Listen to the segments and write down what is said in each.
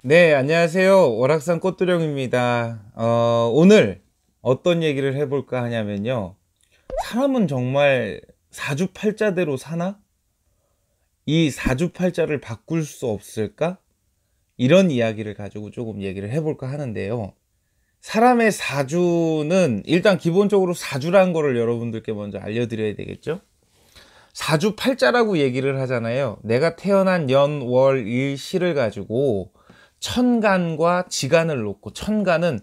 네, 안녕하세요. 월악산 꽃두령입니다. 오늘 어떤 얘기를 해볼까 하냐면요. 사람은 정말 사주팔자대로 사나? 이 사주팔자를 바꿀 수 없을까? 이런 이야기를 가지고 조금 얘기를 해볼까 하는데요. 사람의 사주는 일단 기본적으로 사주라는 거를 여러분들께 먼저 알려드려야 되겠죠? 사주팔자라고 얘기를 하잖아요. 내가 태어난 연, 월, 일, 시를 가지고 천간과 지간을 놓고, 천간은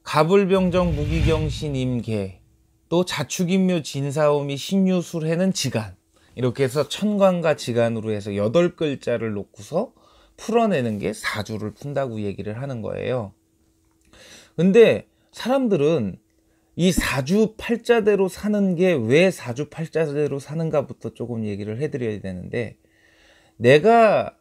가불병정 무기경신 임계, 또 자축인묘 진사오미 신유술해는 지간, 이렇게 해서 천간과 지간으로 해서 8글자를 놓고서 풀어내는 게 사주를 푼다고 얘기를 하는 거예요. 근데 사람들은 이 사주팔자대로 사는 게 왜 사주팔자대로 사는가부터 조금 얘기를 해드려야 되는데, 내가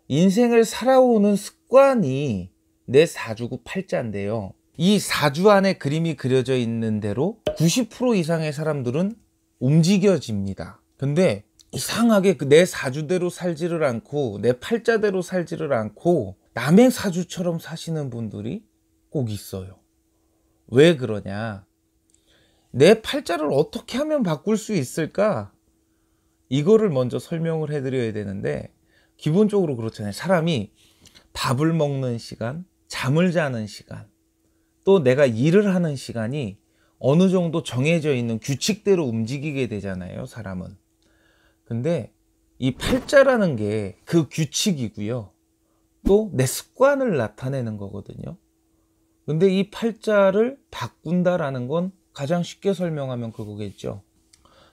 인생을 살아오는 습관이 내 사주고 팔자인데요. 이 사주 안에 그림이 그려져 있는 대로 90% 이상의 사람들은 움직여집니다. 근데 이상하게 내 사주대로 살지를 않고 내 팔자대로 살지를 않고 남의 사주처럼 사시는 분들이 꼭 있어요. 왜 그러냐? 내 팔자를 어떻게 하면 바꿀 수 있을까? 이거를 먼저 설명을 해드려야 되는데, 기본적으로 그렇잖아요. 사람이 밥을 먹는 시간, 잠을 자는 시간, 또 내가 일을 하는 시간이 어느 정도 정해져 있는 규칙대로 움직이게 되잖아요, 사람은. 근데 이 팔자라는 게 그 규칙이고요. 또 내 습관을 나타내는 거거든요. 근데 이 팔자를 바꾼다라는 건 가장 쉽게 설명하면 그거겠죠.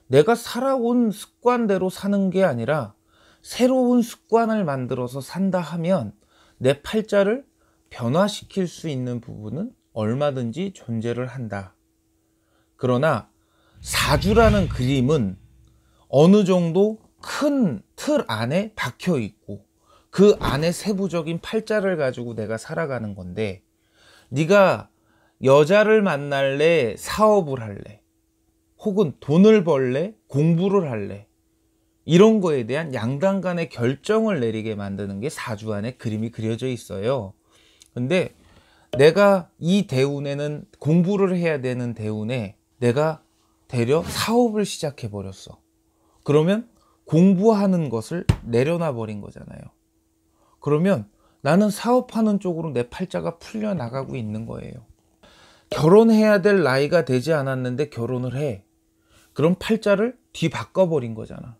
내가 살아온 습관대로 사는 게 아니라 새로운 습관을 만들어서 산다 하면 내 팔자를 변화시킬 수 있는 부분은 얼마든지 존재를 한다. 그러나 사주라는 그림은 어느 정도 큰 틀 안에 박혀 있고 그 안에 세부적인 팔자를 가지고 내가 살아가는 건데, 네가 여자를 만날래, 사업을 할래, 혹은 돈을 벌래, 공부를 할래, 이런 거에 대한 양당 간의 결정을 내리게 만드는 게 사주 안에 그림이 그려져 있어요. 근데 내가 이 대운에는 공부를 해야 되는 대운에 내가 되려 사업을 시작해 버렸어. 그러면 공부하는 것을 내려놔 버린 거잖아요. 그러면 나는 사업하는 쪽으로 내 팔자가 풀려 나가고 있는 거예요. 결혼해야 될 나이가 되지 않았는데 결혼을 해. 그럼 팔자를 뒤바꿔 버린 거잖아,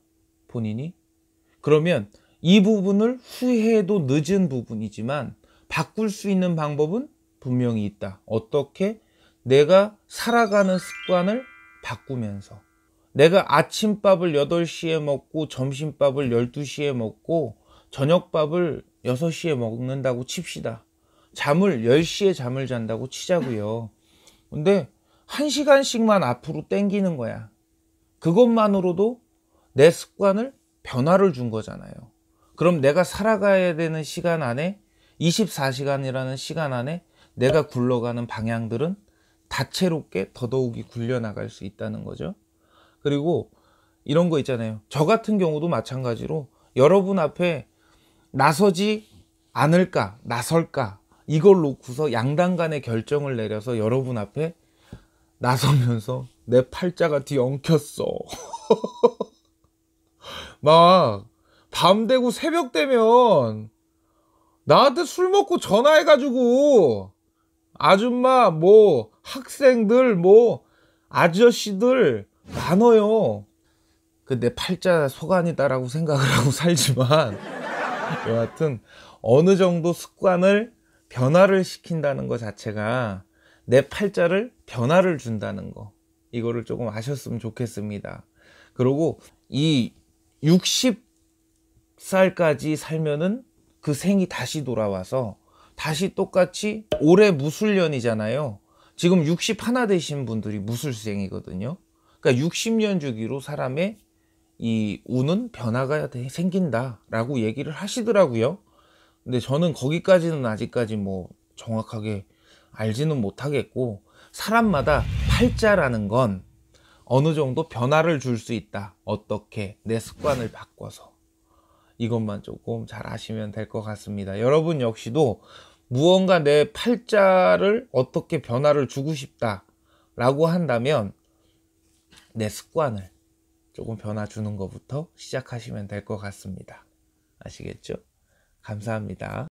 본인이. 그러면 이 부분을 후회해도 늦은 부분이지만 바꿀 수 있는 방법은 분명히 있다. 어떻게? 내가 살아가는 습관을 바꾸면서. 내가 아침밥을 8시에 먹고 점심밥을 12시에 먹고 저녁밥을 6시에 먹는다고 칩시다. 잠을 10시에 잠을 잔다고 치자고요. 근데 1시간씩만 앞으로 땡기는 거야. 그것만으로도 내 습관을 변화를 준 거잖아요. 그럼 내가 살아가야 되는 시간 안에, 24시간이라는 시간 안에 내가 굴러가는 방향들은 다채롭게 더더욱이 굴려나갈 수 있다는 거죠. 그리고 이런 거 있잖아요. 저 같은 경우도 마찬가지로 여러분 앞에 나서지 않을까, 나설까, 이걸 놓고서 양당 간의 결정을 내려서 여러분 앞에 나서면서 내 팔자가 뒤엉켰어. 막 밤 되고 새벽 되면 나한테 술 먹고 전화해가지고 아줌마 뭐 학생들 뭐 아저씨들 많아요. 그 내 팔자 소관이다라고 생각을 하고 살지만 여하튼 어느 정도 습관을 변화를 시킨다는 것 자체가 내 팔자를 변화를 준다는 거, 이거를 조금 아셨으면 좋겠습니다. 그리고 이 60살까지 살면은 그 생이 다시 돌아와서 다시 똑같이 올해 무술년이잖아요. 지금 61 되신 분들이 무술생이거든요. 그러니까 60년 주기로 사람의 이 운은 변화가 생긴다라고 얘기를 하시더라고요. 근데 저는 거기까지는 아직까지 뭐 정확하게 알지는 못하겠고, 사람마다 팔자라는 건 어느 정도 변화를 줄 수 있다. 어떻게? 내 습관을 바꿔서. 이것만 조금 잘 아시면 될 것 같습니다. 여러분 역시도 무언가 내 팔자를 어떻게 변화를 주고 싶다 라고 한다면 내 습관을 조금 변화 주는 것부터 시작하시면 될 것 같습니다. 아시겠죠? 감사합니다.